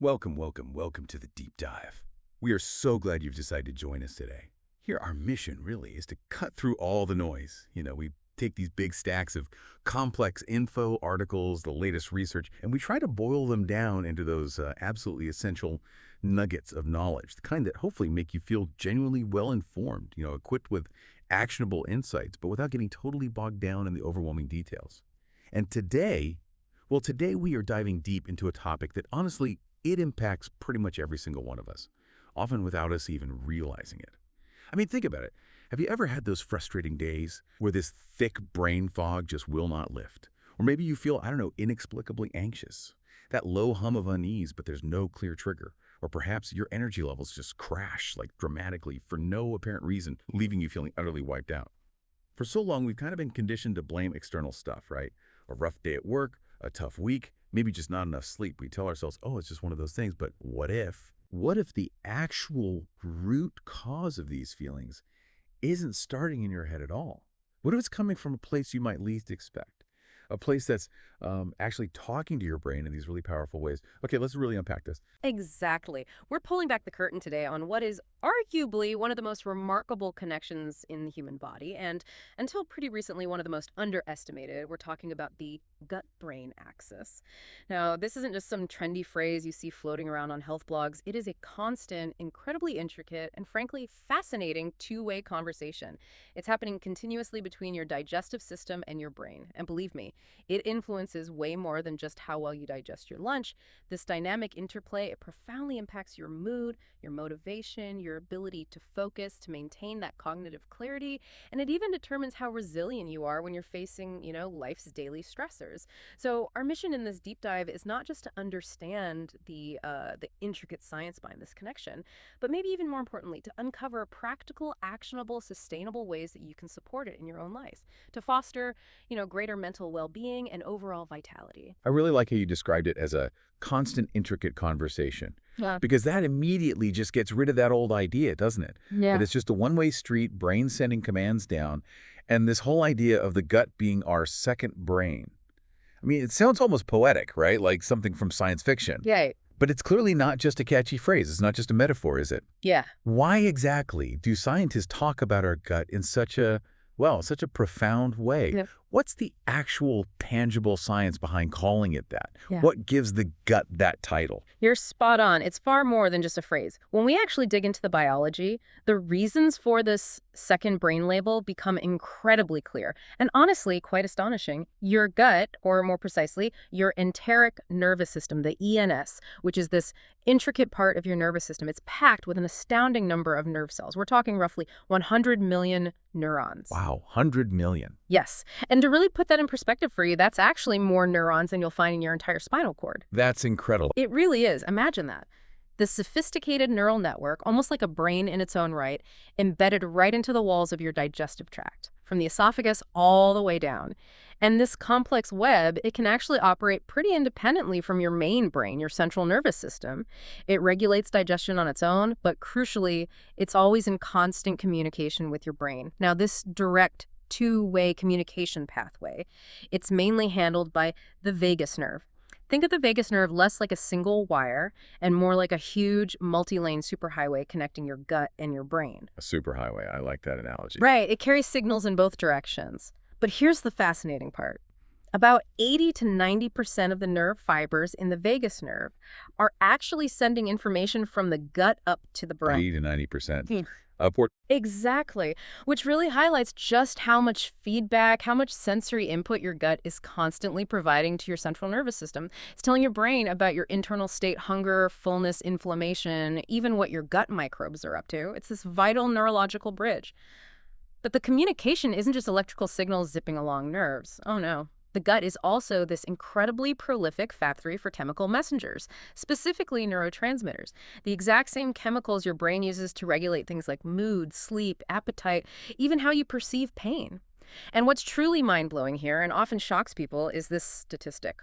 Welcome to the deep dive. We are so glad you've decided to join us today. Here, our mission really is to cut through all the noise. We take these big stacks of complex info, articles, the latest research, and we try to boil them down into those absolutely essential nuggets of knowledge, the kind that hopefully make you feel genuinely well-informed, equipped with actionable insights, but without getting totally bogged down in the overwhelming details. And today we are diving deep into a topic that honestly, it impacts pretty much every single one of us, often without us even realizing it. I mean, think about it. Have you ever had those frustrating days where this thick brain fog just will not lift? Or maybe you feel, inexplicably anxious. That low hum of unease, but there's no clear trigger. Or perhaps your energy levels just crash dramatically for no apparent reason, leaving you feeling utterly wiped out. For so long, we've kind of been conditioned to blame external stuff, right? A rough day at work, a tough week, maybe just not enough sleep. We tell ourselves, oh, it's just one of those things. But what if the actual root cause of these feelings isn't starting in your head at all? What if it's coming from a place you might least expect? A place that's actually talking to your brain in these really powerful ways. Okay, let's really unpack this. Exactly. We're pulling back the curtain today on what is arguably one of the most remarkable connections in the human body, and until pretty recently, one of the most underestimated. We're talking about the gut-brain axis. Now, this isn't just some trendy phrase you see floating around on health blogs. It is a constant, incredibly intricate, and frankly fascinating two-way conversation. It's happening continuously between your digestive system and your brain. And believe me, it influences way more than just how well you digest your lunch. This dynamic interplay, it profoundly impacts your mood, your motivation, your ability to focus, to maintain that cognitive clarity, and it even determines how resilient you are when you're facing, life's daily stressors. So our mission in this deep dive is not just to understand the intricate science behind this connection, but maybe even more importantly, to uncover practical, actionable, sustainable ways that you can support it in your own life, to foster, greater mental well-being and overall vitality. I really like how you described it as a constant, intricate conversation. Yeah. Because that immediately just gets rid of that old idea, doesn't it? Yeah. That it's just a one-way street, brain sending commands down, and this whole idea of the gut being our second brain. I mean, it sounds almost poetic, right? Like something from science fiction. Yeah. But it's clearly not just a catchy phrase. It's not just a metaphor, is it? Yeah. Why exactly do scientists talk about our gut in such a profound way? Yep. What's the actual tangible science behind calling it that? Yeah. What gives the gut that title? You're spot on. It's far more than just a phrase. When we actually dig into the biology, the reasons for this second brain label become incredibly clear and honestly quite astonishing. Your gut, or more precisely, your enteric nervous system, the ENS, which is this intricate part of your nervous system, it's packed with an astounding number of nerve cells. We're talking roughly 100 million neurons. Wow, 100 million. Yes. And to really put that in perspective for you, that's actually more neurons than you'll find in your entire spinal cord. That's incredible. It really is. Imagine that. The sophisticated neural network, almost like a brain in its own right, embedded right into the walls of your digestive tract, from the esophagus all the way down. And this complex web, it can actually operate pretty independently from your main brain, your central nervous system. It regulates digestion on its own, but crucially, it's always in constant communication with your brain. Now, this direct two-way communication pathway, it's mainly handled by the vagus nerve. Think of the vagus nerve less like a single wire and more like a huge multi-lane superhighway connecting your gut and your brain. A superhighway. I like that analogy. Right. It carries signals in both directions. But here's the fascinating part. About 80 to 90% of the nerve fibers in the vagus nerve are actually sending information from the gut up to the brain. 80 to 90%. Upward. Exactly, which really highlights just how much feedback, how much sensory input your gut is constantly providing to your central nervous system. It's telling your brain about your internal state, hunger, fullness, inflammation, even what your gut microbes are up to. It's this vital neurological bridge. But the communication isn't just electrical signals zipping along nerves. Oh no. The gut is also this incredibly prolific factory for chemical messengers, specifically neurotransmitters, the exact same chemicals your brain uses to regulate things like mood, sleep, appetite, even how you perceive pain. And what's truly mind-blowing here, and often shocks people, is this statistic.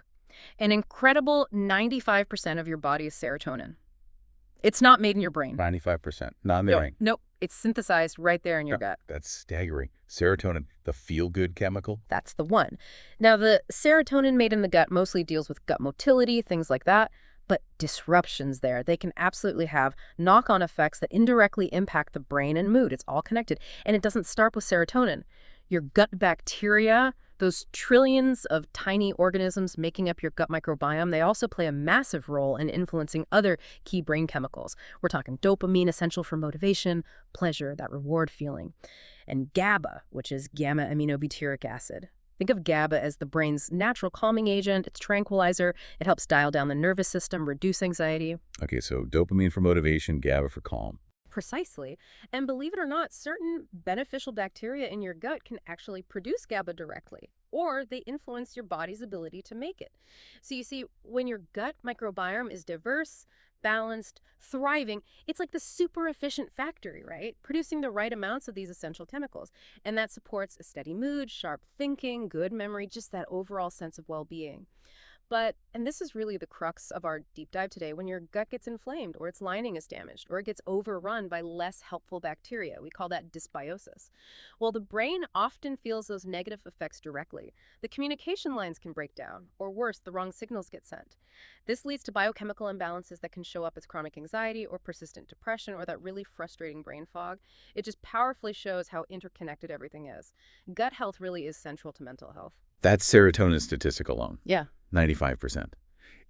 An incredible 95% of your body's serotonin. It's not made in your brain. 95%. Not in the brain. Nope. It's synthesized right there in your gut. That's staggering. Serotonin, the feel-good chemical. That's the one. Now, the serotonin made in the gut mostly deals with gut motility, things like that. But disruptions there, they can absolutely have knock-on effects that indirectly impact the brain and mood. It's all connected. And it doesn't start with serotonin. Your gut bacteria, those trillions of tiny organisms making up your gut microbiome, they also play a massive role in influencing other key brain chemicals. We're talking dopamine, essential for motivation, pleasure, that reward feeling, and GABA, which is gamma-aminobutyric acid. Think of GABA as the brain's natural calming agent. It's tranquilizer. It helps dial down the nervous system, reduce anxiety. Okay, so dopamine for motivation, GABA for calm. Precisely. And believe it or not, certain beneficial bacteria in your gut can actually produce GABA directly, or they influence your body's ability to make it. So you see, when your gut microbiome is diverse, balanced, thriving, it's like the super efficient factory, right? Producing the right amounts of these essential chemicals. And that supports a steady mood, sharp thinking, good memory, just that overall sense of well-being. But, and this is really the crux of our deep dive today, when your gut gets inflamed or its lining is damaged or it gets overrun by less helpful bacteria, we call that dysbiosis. Well, the brain often feels those negative effects directly. The communication lines can break down, or worse, the wrong signals get sent. This leads to biochemical imbalances that can show up as chronic anxiety or persistent depression or that really frustrating brain fog. It just powerfully shows how interconnected everything is. Gut health really is central to mental health. That's serotonin statistic alone. Yeah. 95%.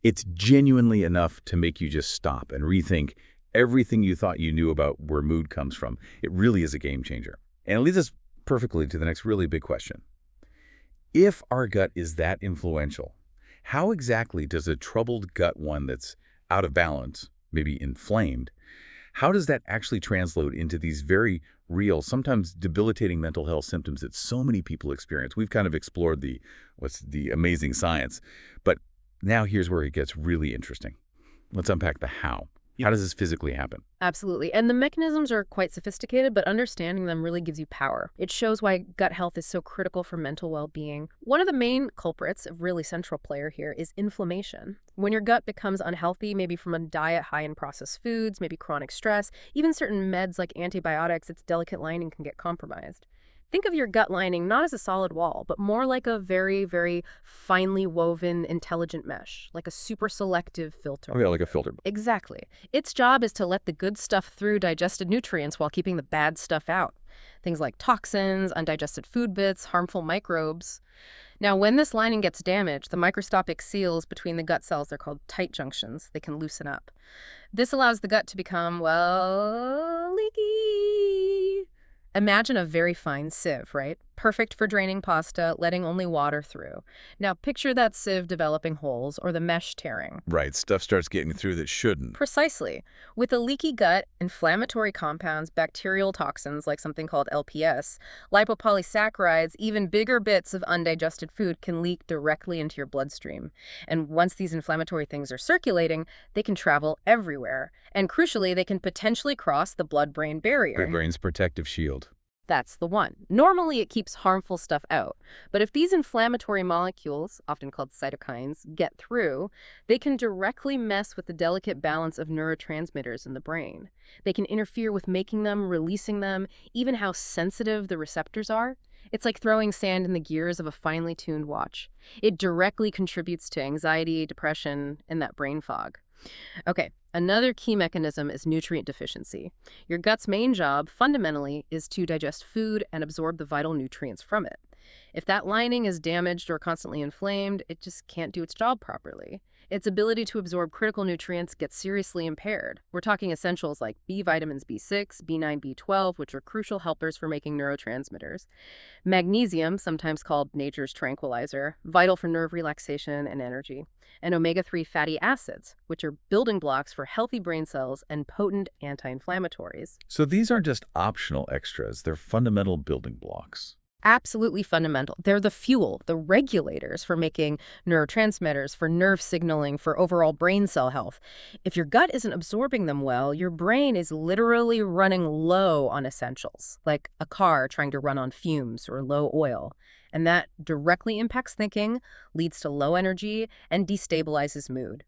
It's genuinely enough to make you just stop and rethink everything you thought you knew about where mood comes from. It really is a game changer. And it leads us perfectly to the next really big question. If our gut is that influential, how exactly does a troubled gut, one that's out of balance, maybe inflamed, how does that actually translate into these very real, sometimes debilitating mental health symptoms that so many people experience? We've kind of explored what's the amazing science, but now here's where it gets really interesting. Let's unpack the how. How does this physically happen? Absolutely. And the mechanisms are quite sophisticated, but understanding them really gives you power. It shows why gut health is so critical for mental well-being. One of the main culprits, a really central player here, is inflammation. When your gut becomes unhealthy, maybe from a diet high in processed foods, maybe chronic stress, even certain meds like antibiotics, its delicate lining can get compromised. Think of your gut lining not as a solid wall, but more like a very, very finely woven, intelligent mesh, like a super selective filter. Oh yeah, like a filter. Exactly. Its job is to let the good stuff through digested nutrients while keeping the bad stuff out. Things like toxins, undigested food bits, harmful microbes. Now, when this lining gets damaged, the microscopic seals between the gut cells, they're called tight junctions, they can loosen up. This allows the gut to become, well, leaky. Imagine a very fine sieve, right? Perfect for draining pasta, letting only water through. Now picture that sieve developing holes or the mesh tearing. Right, stuff starts getting through that shouldn't. Precisely. With a leaky gut, inflammatory compounds, bacterial toxins like something called LPS, lipopolysaccharides, even bigger bits of undigested food can leak directly into your bloodstream. And once these inflammatory things are circulating, they can travel everywhere. And crucially, they can potentially cross the blood-brain barrier. Your brain's protective shield. That's the one. Normally, it keeps harmful stuff out. But if these inflammatory molecules, often called cytokines, get through, they can directly mess with the delicate balance of neurotransmitters in the brain. They can interfere with making them, releasing them, even how sensitive the receptors are. It's like throwing sand in the gears of a finely tuned watch. It directly contributes to anxiety, depression, and that brain fog. Okay, another key mechanism is nutrient deficiency. Your gut's main job, fundamentally, is to digest food and absorb the vital nutrients from it. If that lining is damaged or constantly inflamed, it just can't do its job properly. Its ability to absorb critical nutrients gets seriously impaired. We're talking essentials like B vitamins B6, B9, B12, which are crucial helpers for making neurotransmitters. Magnesium, sometimes called nature's tranquilizer, vital for nerve relaxation and energy. And omega-3 fatty acids, which are building blocks for healthy brain cells and potent anti-inflammatories. So these aren't just optional extras, they're fundamental building blocks. Absolutely fundamental. They're the fuel, the regulators for making neurotransmitters, for nerve signaling, for overall brain cell health. If your gut isn't absorbing them well, your brain is literally running low on essentials, like a car trying to run on fumes or low oil. And that directly impacts thinking, leads to low energy, and destabilizes mood.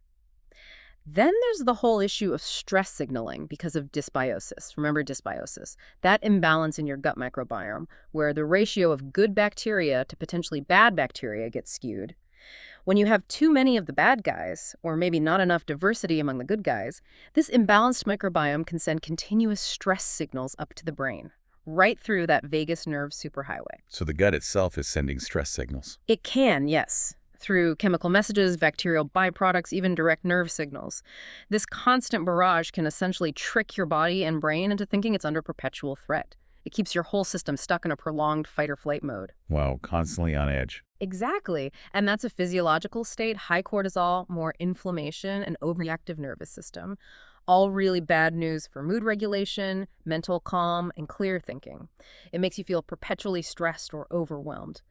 Then there's the whole issue of stress signaling because of dysbiosis. Remember dysbiosis? That imbalance in your gut microbiome, where the ratio of good bacteria to potentially bad bacteria gets skewed. When you have too many of the bad guys, or maybe not enough diversity among the good guys, this imbalanced microbiome can send continuous stress signals up to the brain, right through that vagus nerve superhighway. So the gut itself is sending stress signals. It can, yes, through chemical messages, bacterial byproducts, even direct nerve signals. This constant barrage can essentially trick your body and brain into thinking it's under perpetual threat. It keeps your whole system stuck in a prolonged fight-or-flight mode. Wow, constantly on edge. Exactly. And that's a physiological state: high cortisol, more inflammation, and overreactive nervous system. All really bad news for mood regulation, mental calm, and clear thinking. It makes you feel perpetually stressed or overwhelmed.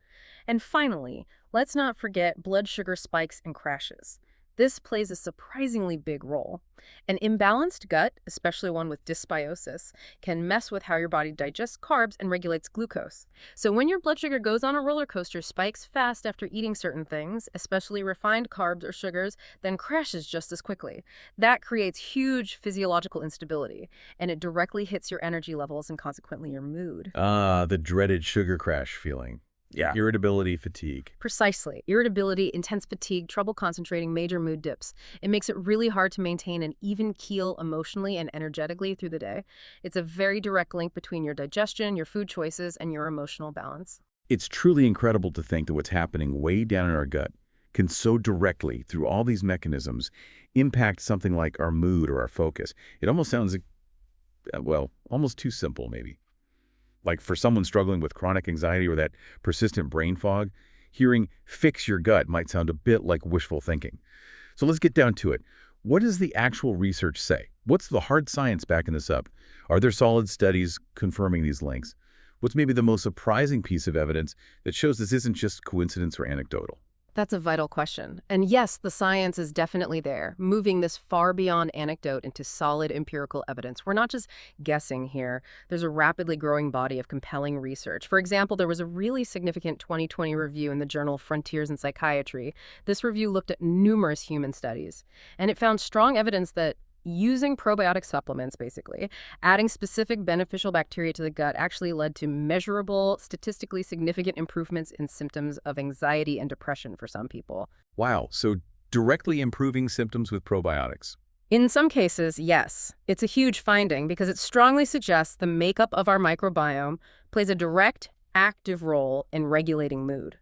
And finally, let's not forget blood sugar spikes and crashes. This plays a surprisingly big role. An imbalanced gut, especially one with dysbiosis, can mess with how your body digests carbs and regulates glucose. So when your blood sugar goes on a roller coaster, spikes fast after eating certain things, especially refined carbs or sugars, then crashes just as quickly. That creates huge physiological instability, and it directly hits your energy levels and consequently your mood. Ah, the dreaded sugar crash feeling. Yeah. Irritability, fatigue. Precisely. Irritability, intense fatigue, trouble concentrating, major mood dips. It makes it really hard to maintain an even keel emotionally and energetically through the day. It's a very direct link between your digestion, your food choices, and your emotional balance. It's truly incredible to think that what's happening way down in our gut can so directly, through all these mechanisms, impact something like our mood or our focus. It almost sounds, well, almost too simple, maybe. Like for someone struggling with chronic anxiety or that persistent brain fog, hearing "fix your gut" might sound a bit like wishful thinking. So let's get down to it. What does the actual research say? What's the hard science backing this up? Are there solid studies confirming these links? What's maybe the most surprising piece of evidence that shows this isn't just coincidence or anecdotal? That's a vital question. And yes, the science is definitely there, moving this far beyond anecdote into solid empirical evidence. We're not just guessing here. There's a rapidly growing body of compelling research. For example, there was a really significant 2020 review in the journal Frontiers in Psychiatry. This review looked at numerous human studies, and it found strong evidence that using probiotic supplements, basically, adding specific beneficial bacteria to the gut actually led to measurable, statistically significant improvements in symptoms of anxiety and depression for some people. Wow, so directly improving symptoms with probiotics. In some cases, yes. It's a huge finding because it strongly suggests the makeup of our microbiome plays a direct, active role in regulating mood.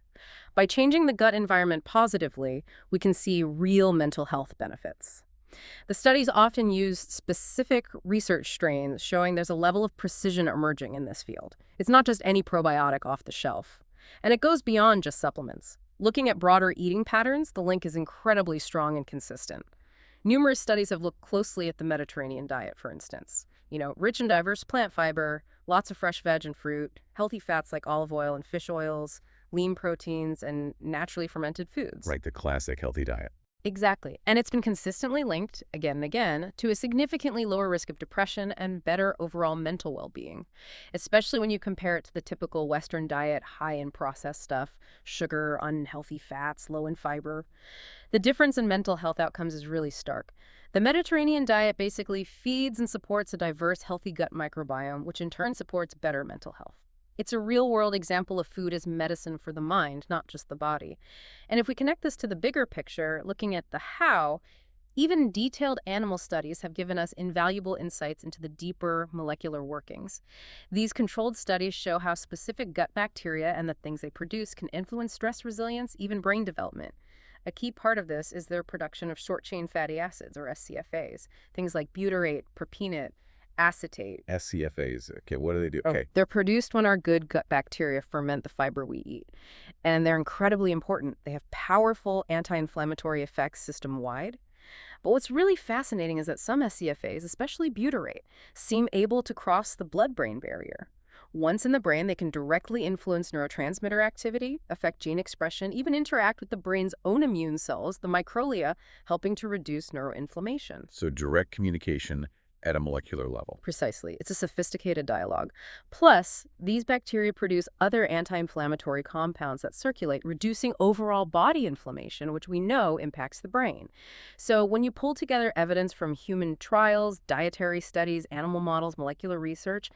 By changing the gut environment positively, we can see real mental health benefits. The studies often use specific research strains showing there's a level of precision emerging in this field. It's not just any probiotic off the shelf. And it goes beyond just supplements. Looking at broader eating patterns, the link is incredibly strong and consistent. Numerous studies have looked closely at the Mediterranean diet, for instance. Rich and diverse plant fiber, lots of fresh veg and fruit, healthy fats like olive oil and fish oils, lean proteins, and naturally fermented foods. Right, the classic healthy diet. Exactly. And it's been consistently linked, again and again, to a significantly lower risk of depression and better overall mental well-being, especially when you compare it to the typical Western diet high in processed stuff, sugar, unhealthy fats, low in fiber. The difference in mental health outcomes is really stark. The Mediterranean diet basically feeds and supports a diverse, healthy gut microbiome, which in turn supports better mental health. It's a real-world example of food as medicine for the mind, not just the body. And if we connect this to the bigger picture, looking at the how, even detailed animal studies have given us invaluable insights into the deeper molecular workings. These controlled studies show how specific gut bacteria and the things they produce can influence stress resilience, even brain development. A key part of this is their production of short-chain fatty acids, or SCFAs, things like butyrate, propionate, acetate. SCFAs. Okay, what do they do? Okay. They're produced when our good gut bacteria ferment the fiber we eat. And they're incredibly important. They have powerful anti-inflammatory effects system-wide. But what's really fascinating is that some SCFAs, especially butyrate, seem able to cross the blood-brain barrier. Once in the brain, they can directly influence neurotransmitter activity, affect gene expression, even interact with the brain's own immune cells, the microglia, helping to reduce neuroinflammation. So direct communication at a molecular level. Precisely. It's a sophisticated dialogue. Plus, these bacteria produce other anti-inflammatory compounds that circulate, reducing overall body inflammation, which we know impacts the brain. So when you pull together evidence from human trials, dietary studies, animal models, molecular research,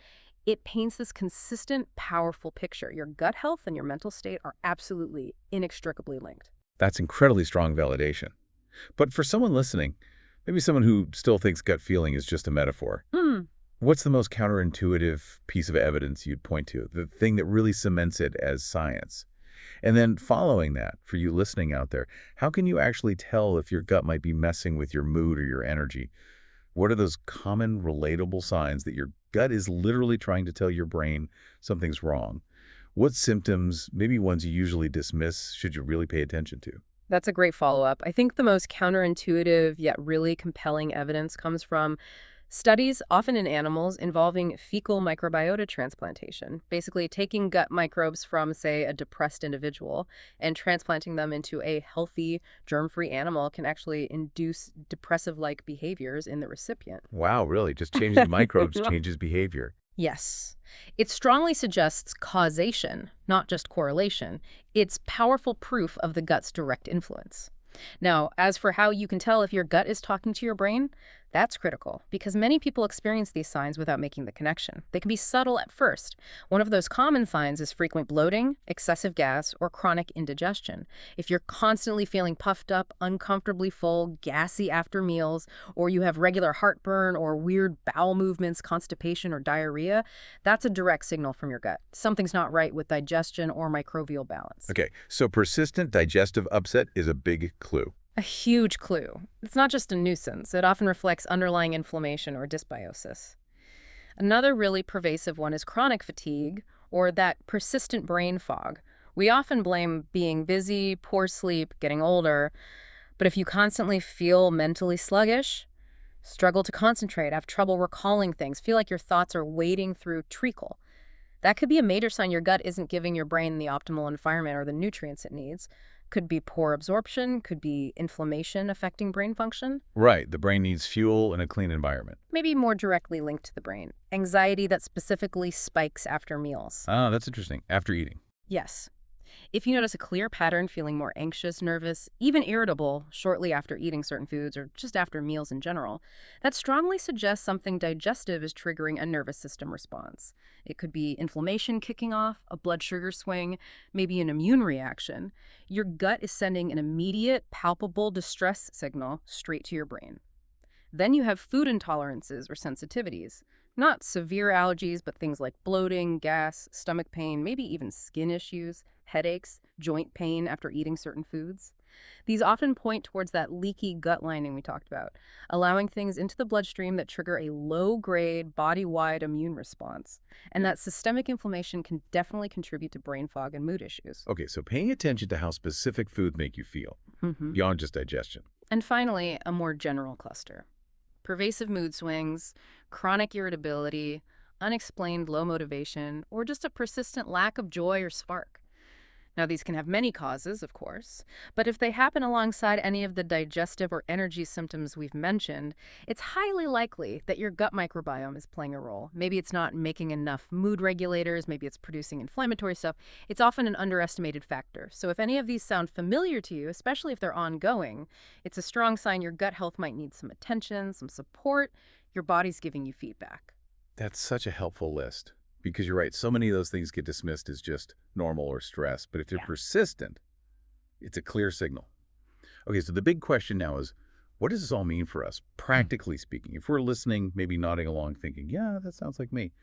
it paints this consistent, powerful picture. Your gut health and your mental state are absolutely inextricably linked. That's incredibly strong validation. But for someone listening, maybe someone who still thinks gut feeling is just a metaphor, Hmm. what's the most counterintuitive piece of evidence you'd point to? The thing that really cements it as science? And then following that, for you listening out there, how can you actually tell if your gut might be messing with your mood or your energy? What are those common, relatable signs that your gut is literally trying to tell your brain something's wrong? What symptoms, maybe ones you usually dismiss, should you really pay attention to? That's a great follow-up. I think the most counterintuitive yet really compelling evidence comes from studies, often in animals, involving fecal microbiota transplantation, basically taking gut microbes from, say, a depressed individual and transplanting them into a healthy, germ-free animal can actually induce depressive-like behaviors in the recipient. Wow, really? Just changing the microbes changes behavior. Yes. It strongly suggests causation, not just correlation. It's powerful proof of the gut's direct influence. Now, as for how you can tell if your gut is talking to your brain, that's critical because many people experience these signs without making the connection. They can be subtle at first. One of those common signs is frequent bloating, excessive gas, or chronic indigestion. If you're constantly feeling puffed up, uncomfortably full, gassy after meals, or you have regular heartburn or weird bowel movements, constipation, or diarrhea, that's a direct signal from your gut. Something's not right with digestion or microbial balance. Okay, so persistent digestive upset is a big clue. A huge clue. It's not just a nuisance. It often reflects underlying inflammation or dysbiosis. Another really pervasive one is chronic fatigue or that persistent brain fog. We often blame being busy, poor sleep, getting older, but if you constantly feel mentally sluggish, struggle to concentrate, have trouble recalling things, feel like your thoughts are wading through treacle, that could be a major sign your gut isn't giving your brain the optimal environment or the nutrients it needs. Could be poor absorption, could be inflammation affecting brain function. Right, the brain needs fuel and a clean environment. Maybe more directly linked to the brain. Anxiety that specifically spikes after meals. Ah, that's interesting. After eating. Yes. If you notice a clear pattern, feeling more anxious, nervous, even irritable shortly after eating certain foods or just after meals in general, that strongly suggests something digestive is triggering a nervous system response. It could be inflammation kicking off, a blood sugar swing, maybe an immune reaction. Your gut is sending an immediate, palpable distress signal straight to your brain. Then you have food intolerances or sensitivities. Not severe allergies, but things like bloating, gas, stomach pain, maybe even skin issues, headaches, joint pain after eating certain foods. These often point towards that leaky gut lining we talked about, allowing things into the bloodstream that trigger a low-grade, body-wide immune response. And that systemic inflammation can definitely contribute to brain fog and mood issues. Okay, so paying attention to how specific foods make you feel, beyond just digestion. And finally, a more general cluster. Pervasive mood swings, chronic irritability, unexplained low motivation, or just a persistent lack of joy or spark. Now, these can have many causes, of course, but if they happen alongside any of the digestive or energy symptoms we've mentioned, it's highly likely that your gut microbiome is playing a role. Maybe it's not making enough mood regulators, maybe it's producing inflammatory stuff. It's often an underestimated factor. So if any of these sound familiar to you, especially if they're ongoing, it's a strong sign your gut health might need some attention, some support. Your body's giving you feedback. That's such a helpful list. Because you're right, so many of those things get dismissed as just normal or stress. But if they're persistent, it's a clear signal. Okay, so the big question now is, what does this all mean for us, practically speaking? If we're listening, maybe nodding along, thinking, yeah, that sounds like me.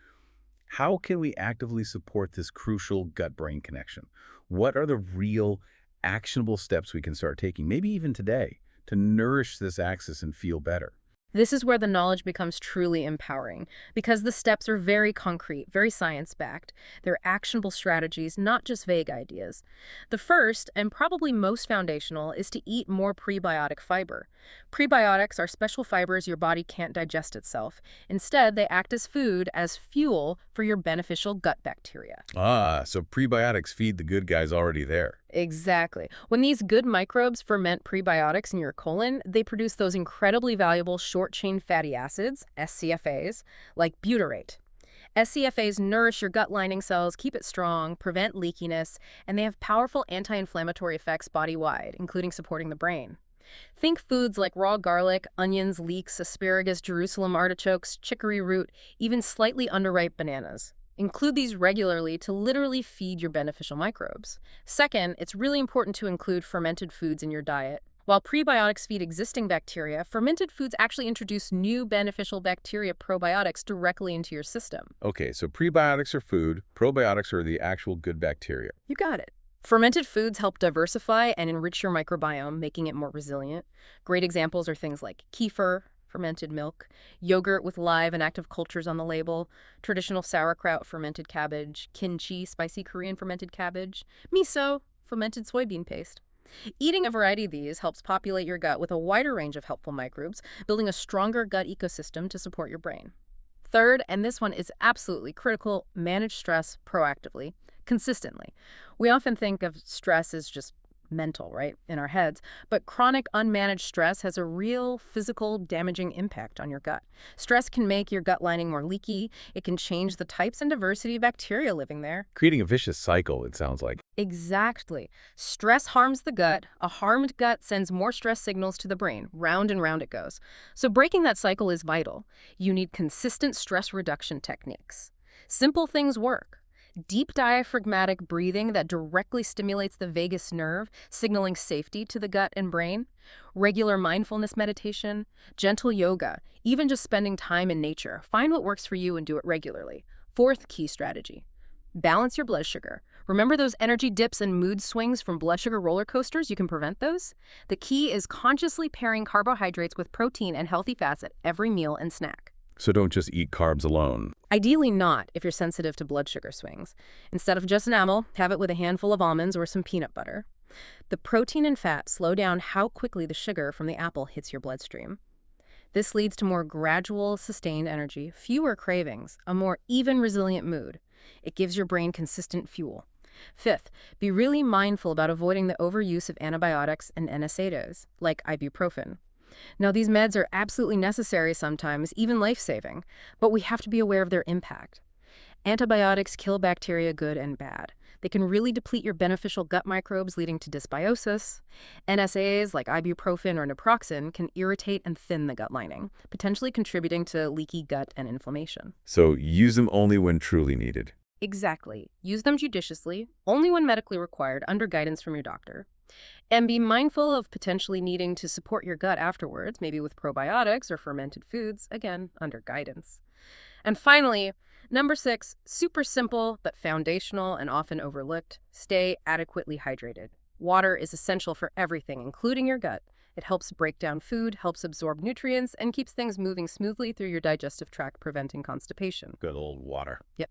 How can we actively support this crucial gut-brain connection? What are the real, actionable steps we can start taking, maybe even today, to nourish this axis and feel better? This is where the knowledge becomes truly empowering, because the steps are very concrete, very science-backed. They're actionable strategies, not just vague ideas. The first, and probably most foundational, is to eat more prebiotic fiber. Prebiotics are special fibers your body can't digest itself. Instead, they act as food, as fuel for your beneficial gut bacteria. Ah, so prebiotics feed the good guys already there. Exactly. When these good microbes ferment prebiotics in your colon, they produce those incredibly valuable short-chain fatty acids, SCFAs, like butyrate. SCFAs nourish your gut lining cells, keep it strong, prevent leakiness, and they have powerful anti-inflammatory effects body-wide, including supporting the brain. Think foods like raw garlic, onions, leeks, asparagus, Jerusalem artichokes, chicory root, even slightly underripe bananas. Include these regularly to literally feed your beneficial microbes. Second, it's really important to include fermented foods in your diet. While prebiotics feed existing bacteria, fermented foods actually introduce new beneficial bacteria probiotics directly into your system. Okay, so prebiotics are food, probiotics are the actual good bacteria. You got it. Fermented foods help diversify and enrich your microbiome, making it more resilient. Great examples are things like kefir, fermented milk, yogurt with live and active cultures on the label, traditional sauerkraut, fermented cabbage, kimchi, spicy Korean fermented cabbage, miso, fermented soybean paste. Eating a variety of these helps populate your gut with a wider range of helpful microbes, building a stronger gut ecosystem to support your brain. Third, and this one is absolutely critical, manage stress proactively, consistently. We often think of stress as just mental, right, in our heads, but chronic unmanaged stress has a real physical damaging impact on your gut. Stress can make your gut lining more leaky. It can change the types and diversity of bacteria living there. Creating a vicious cycle, it sounds like. Exactly. Stress harms the gut. A harmed gut sends more stress signals to the brain. Round and round it goes. So breaking that cycle is vital. You need consistent stress reduction techniques. Simple things work. Deep diaphragmatic breathing that directly stimulates the vagus nerve, signaling safety to the gut and brain. Regular mindfulness meditation, gentle yoga, even just spending time in nature. Find what works for you and do it regularly. Fourth key strategy. Balance your blood sugar. Remember those energy dips and mood swings from blood sugar roller coasters? You can prevent those. The key is consciously pairing carbohydrates with protein and healthy fats at every meal and snack. So don't just eat carbs alone. Ideally not if you're sensitive to blood sugar swings. Instead of just an apple, have it with a handful of almonds or some peanut butter. The protein and fat slow down how quickly the sugar from the apple hits your bloodstream. This leads to more gradual, sustained energy, fewer cravings, a more even, resilient mood. It gives your brain consistent fuel. Fifth, be really mindful about avoiding the overuse of antibiotics and NSAIDs, like ibuprofen. Now, these meds are absolutely necessary sometimes, even life-saving, but we have to be aware of their impact. Antibiotics kill bacteria good and bad. They can really deplete your beneficial gut microbes, leading to dysbiosis. NSAIDs, like ibuprofen or naproxen, can irritate and thin the gut lining, potentially contributing to leaky gut and inflammation. So use them only when truly needed. Exactly. Use them judiciously, only when medically required, under guidance from your doctor. And be mindful of potentially needing to support your gut afterwards, maybe with probiotics or fermented foods, again, under guidance. And finally, number 6, super simple but foundational and often overlooked, stay adequately hydrated. Water is essential for everything, including your gut. It helps break down food, helps absorb nutrients, and keeps things moving smoothly through your digestive tract, preventing constipation. Good old water. Yep.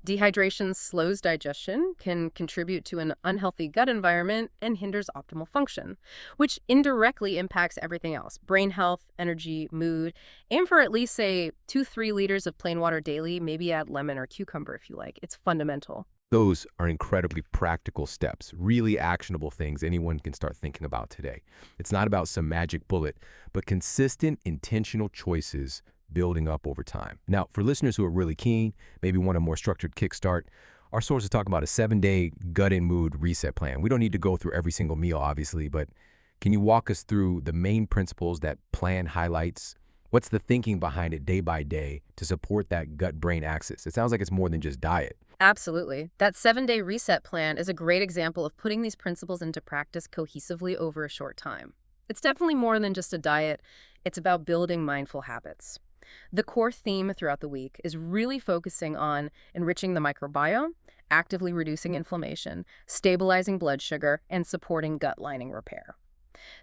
Dehydration slows digestion, can contribute to an unhealthy gut environment, and hinders optimal function, which indirectly impacts everything else: brain health, energy, mood. Aim for at least, say, 2-3 liters of plain water daily, maybe add lemon or cucumber if you like. It's fundamental. Those are incredibly practical steps, really actionable things anyone can start thinking about today. It's not about some magic bullet, but consistent, intentional choices building up over time. Now, for listeners who are really keen, maybe want a more structured kickstart, our sources talk about a 7-day gut and mood reset plan. We don't need to go through every single meal, obviously, but can you walk us through the main principles that plan highlights? What's the thinking behind it day by day to support that gut-brain axis? It sounds like it's more than just diet. Absolutely. That 7-day reset plan is a great example of putting these principles into practice cohesively over a short time. It's definitely more than just a diet. It's about building mindful habits. The core theme throughout the week is really focusing on enriching the microbiome, actively reducing inflammation, stabilizing blood sugar, and supporting gut lining repair.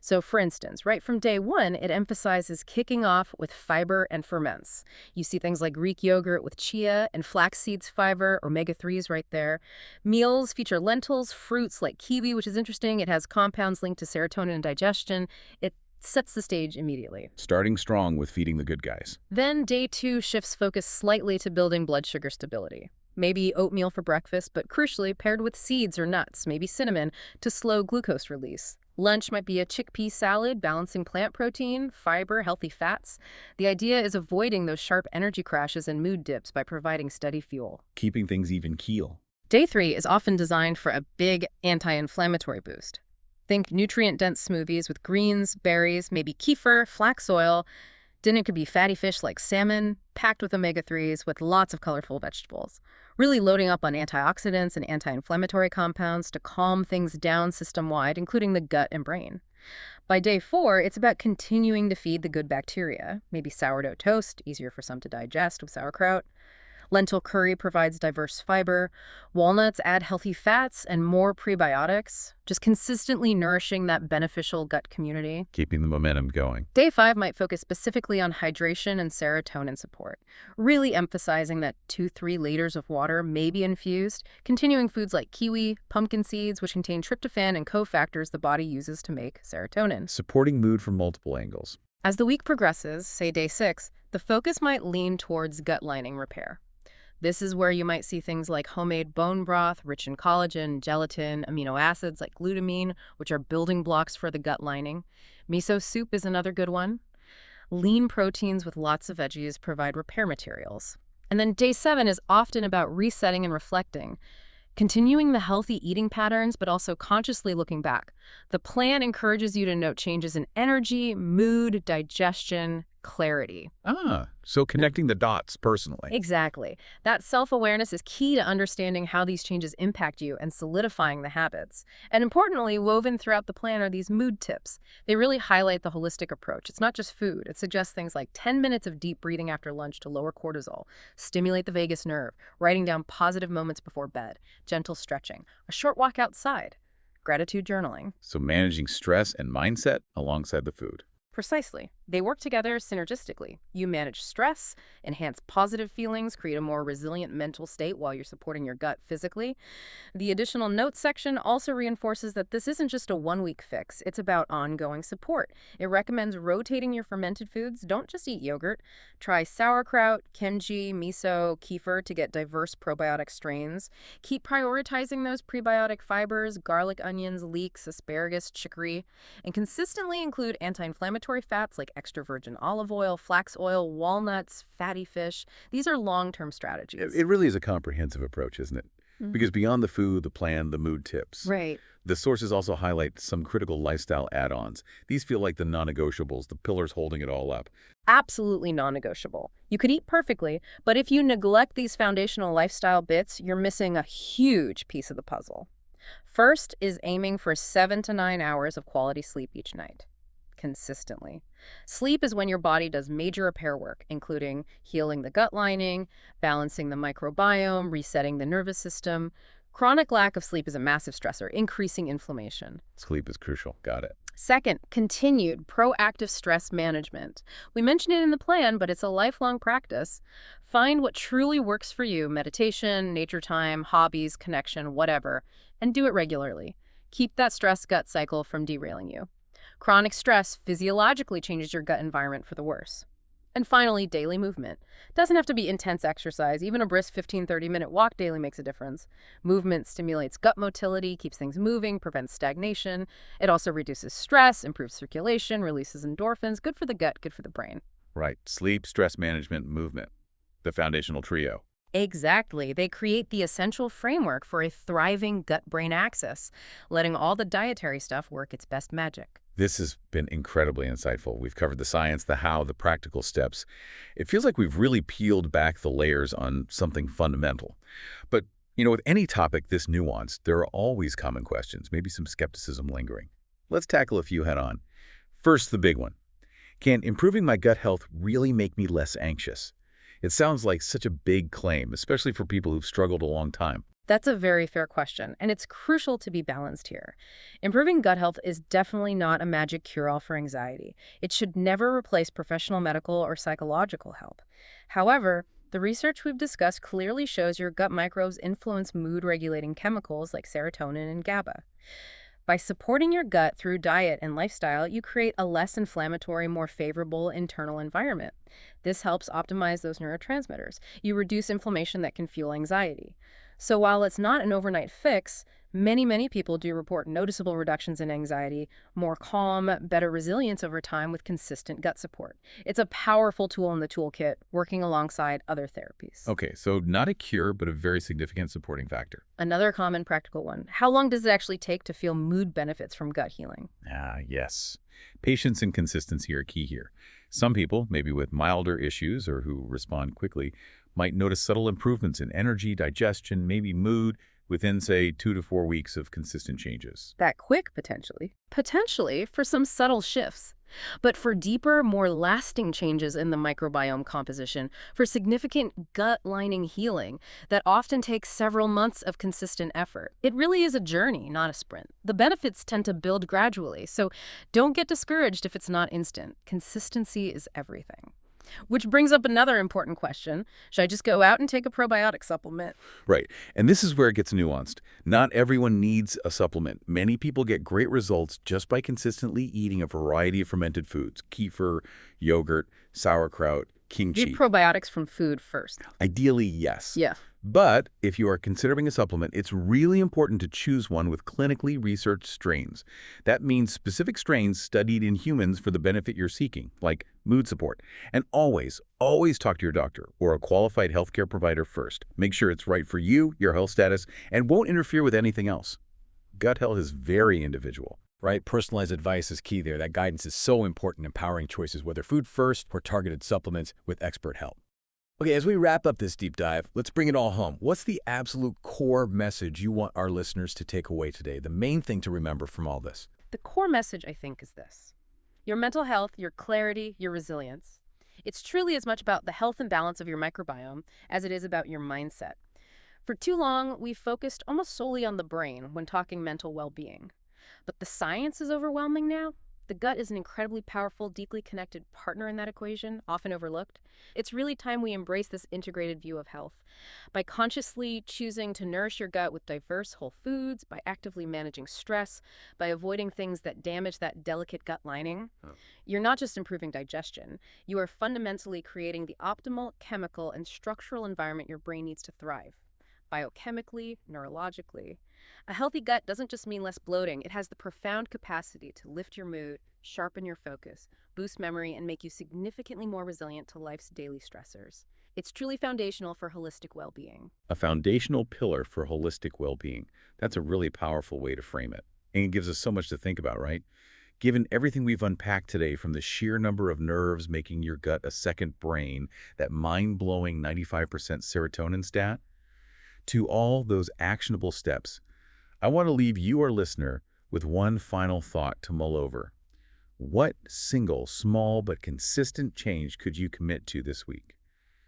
So, for instance, right from day one, it emphasizes kicking off with fiber and ferments. You see things like Greek yogurt with chia and flax seeds fiber, omega-3s right there. Meals feature lentils, fruits like kiwi, which is interesting. It has compounds linked to serotonin and digestion. It sets the stage immediately. Starting strong with feeding the good guys. Then day 2 shifts focus slightly to building blood sugar stability. Maybe oatmeal for breakfast, but crucially paired with seeds or nuts, maybe cinnamon, to slow glucose release. Lunch might be a chickpea salad, balancing plant protein, fiber, healthy fats. The idea is avoiding those sharp energy crashes and mood dips by providing steady fuel. Keeping things even keel. Day 3 is often designed for a big anti-inflammatory boost. Think nutrient-dense smoothies with greens, berries, maybe kefir, flax oil. Then it could be fatty fish like salmon, packed with omega-3s with lots of colorful vegetables, really loading up on antioxidants and anti-inflammatory compounds to calm things down system-wide, including the gut and brain. By day 4, it's about continuing to feed the good bacteria, maybe sourdough toast, easier for some to digest with sauerkraut. Lentil curry provides diverse fiber. Walnuts add healthy fats and more prebiotics, just consistently nourishing that beneficial gut community. Keeping the momentum going. Day 5 might focus specifically on hydration and serotonin support, really emphasizing that 2-3 liters of water may be infused, continuing foods like kiwi, pumpkin seeds, which contain tryptophan and cofactors the body uses to make serotonin. Supporting mood from multiple angles. As the week progresses, say day 6, the focus might lean towards gut lining repair. This is where you might see things like homemade bone broth, rich in collagen, gelatin, amino acids like glutamine, which are building blocks for the gut lining. Miso soup is another good one. Lean proteins with lots of veggies provide repair materials. And then day 7 is often about resetting and reflecting, continuing the healthy eating patterns, but also consciously looking back. The plan encourages you to note changes in energy, mood, digestion, clarity. So connecting the dots personally. Exactly. That self-awareness is key to understanding how these changes impact you and solidifying the habits. And importantly, woven throughout the plan are these mood tips. They really highlight the holistic approach. It's not just food. It suggests things like 10 minutes of deep breathing after lunch to lower cortisol, stimulate the vagus nerve, writing down positive moments before bed, gentle stretching, a short walk outside, gratitude journaling. So managing stress and mindset alongside the food. Precisely. They work together synergistically. You manage stress, enhance positive feelings, create a more resilient mental state while you're supporting your gut physically. The additional notes section also reinforces that this isn't just a one-week fix. It's about ongoing support. It recommends rotating your fermented foods. Don't just eat yogurt. Try sauerkraut, kimchi, miso, kefir to get diverse probiotic strains. Keep prioritizing those prebiotic fibers, garlic, onions, leeks, asparagus, chicory, and consistently include anti-inflammatory fats like extra virgin olive oil, flax oil, walnuts, fatty fish. These are long-term strategies. It really is a comprehensive approach, isn't it? Because beyond the food, the plan, the mood tips. Right. The sources also highlight some critical lifestyle add-ons. These feel like the non-negotiables, the pillars holding it all up. Absolutely non-negotiable. You could eat perfectly, but if you neglect these foundational lifestyle bits, you're missing a huge piece of the puzzle. First is aiming for 7 to 9 hours of quality sleep each night. Consistently. Sleep is when your body does major repair work, including healing the gut lining, balancing the microbiome, resetting the nervous system. Chronic lack of sleep is a massive stressor, increasing inflammation. Sleep is crucial. Got it. Second, continued proactive stress management. We mentioned it in the plan, but it's a lifelong practice. Find what truly works for you, meditation, nature time, hobbies, connection, whatever, and do it regularly. Keep that stress gut cycle from derailing you. Chronic stress physiologically changes your gut environment for the worse. And finally, daily movement. Doesn't have to be intense exercise. Even a brisk 15-30-minute walk daily makes a difference. Movement stimulates gut motility, keeps things moving, prevents stagnation. It also reduces stress, improves circulation, releases endorphins. Good for the gut, good for the brain. Right. Sleep, stress management, movement. The foundational trio. Exactly. They create the essential framework for a thriving gut-brain axis, letting all the dietary stuff work its best magic. This has been incredibly insightful. We've covered the science, the how, the practical steps. It feels like we've really peeled back the layers on something fundamental. But, with any topic this nuanced, there are always common questions, maybe some skepticism lingering. Let's tackle a few head on. First, the big one. Can improving my gut health really make me less anxious? It sounds like such a big claim, especially for people who've struggled a long time. That's a very fair question, and it's crucial to be balanced here. Improving gut health is definitely not a magic cure-all for anxiety. It should never replace professional medical or psychological help. However, the research we've discussed clearly shows your gut microbes influence mood-regulating chemicals like serotonin and GABA. By supporting your gut through diet and lifestyle, you create a less inflammatory, more favorable internal environment. This helps optimize those neurotransmitters. You reduce inflammation that can fuel anxiety. So while it's not an overnight fix, many people do report noticeable reductions in anxiety, more calm, better resilience over time with consistent gut support. It's a powerful tool in the toolkit, working alongside other therapies. Okay, so not a cure, but a very significant supporting factor. Another common practical one. How long does it actually take to feel mood benefits from gut healing? Yes. Patience and consistency are key here. Some people, maybe with milder issues or who respond quickly, might notice subtle improvements in energy, digestion, maybe mood within, say, 2 to 4 weeks of consistent changes. That quick, potentially. Potentially for some subtle shifts. But for deeper, more lasting changes in the microbiome composition, for significant gut lining healing that often takes several months of consistent effort. It really is a journey, not a sprint. The benefits tend to build gradually, so don't get discouraged if it's not instant. Consistency is everything. Which brings up another important question. Should I just go out and take a probiotic supplement? Right. And this is where it gets nuanced. Not everyone needs a supplement. Many people get great results just by consistently eating a variety of fermented foods: kefir, yogurt, sauerkraut, Do kimchi. probiotics from food first. Ideally, yes. Yeah. But if you are considering a supplement, it's really important to choose one with clinically researched strains. That means specific strains studied in humans for the benefit you're seeking, like mood support. And always, always talk to your doctor or a qualified healthcare provider first. Make sure it's right for you, your health status, and won't interfere with anything else. Gut health is very individual. Right? Personalized advice is key there. That guidance is so important in empowering choices, whether food first or targeted supplements with expert help. Okay, as we wrap up this deep dive, let's bring it all home. What's the absolute core message you want our listeners to take away today? The main thing to remember from all this? The core message, I think, is this. Your mental health, your clarity, your resilience. It's truly as much about the health and balance of your microbiome as it is about your mindset. For too long, we've focused almost solely on the brain when talking mental well-being. But the science is overwhelming now. The gut is an incredibly powerful, deeply connected partner in that equation, often overlooked. It's really time we embrace this integrated view of health. By consciously choosing to nourish your gut with diverse whole foods, by actively managing stress, by avoiding things that damage that delicate gut lining, you're not just improving digestion, you are fundamentally creating the optimal chemical and structural environment your brain needs to thrive. Biochemically, neurologically. A healthy gut doesn't just mean less bloating, it has the profound capacity to lift your mood, sharpen your focus, boost memory, and make you significantly more resilient to life's daily stressors. It's truly foundational for holistic well-being. A foundational pillar for holistic well-being. That's a really powerful way to frame it. And it gives us so much to think about, right? Given everything we've unpacked today, from the sheer number of nerves making your gut a second brain, that mind-blowing 95% serotonin stat, to all those actionable steps, I want to leave you, our listener, with one final thought to mull over. What single, small, but consistent change could you commit to this week?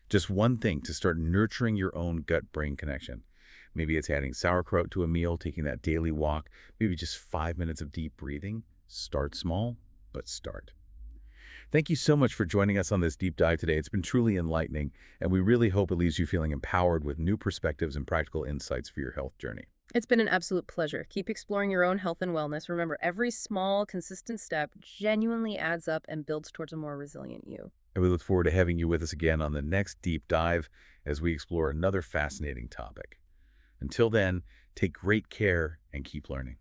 Just one thing to start nurturing your own gut-brain connection. Maybe it's adding sauerkraut to a meal, taking that daily walk, maybe just 5 minutes of deep breathing. Start small, but start. Thank you so much for joining us on this deep dive today. It's been truly enlightening, and we really hope it leaves you feeling empowered with new perspectives and practical insights for your health journey. It's been an absolute pleasure. Keep exploring your own health and wellness. Remember, every small, consistent step genuinely adds up and builds towards a more resilient you. And we look forward to having you with us again on the next deep dive as we explore another fascinating topic. Until then, take great care and keep learning.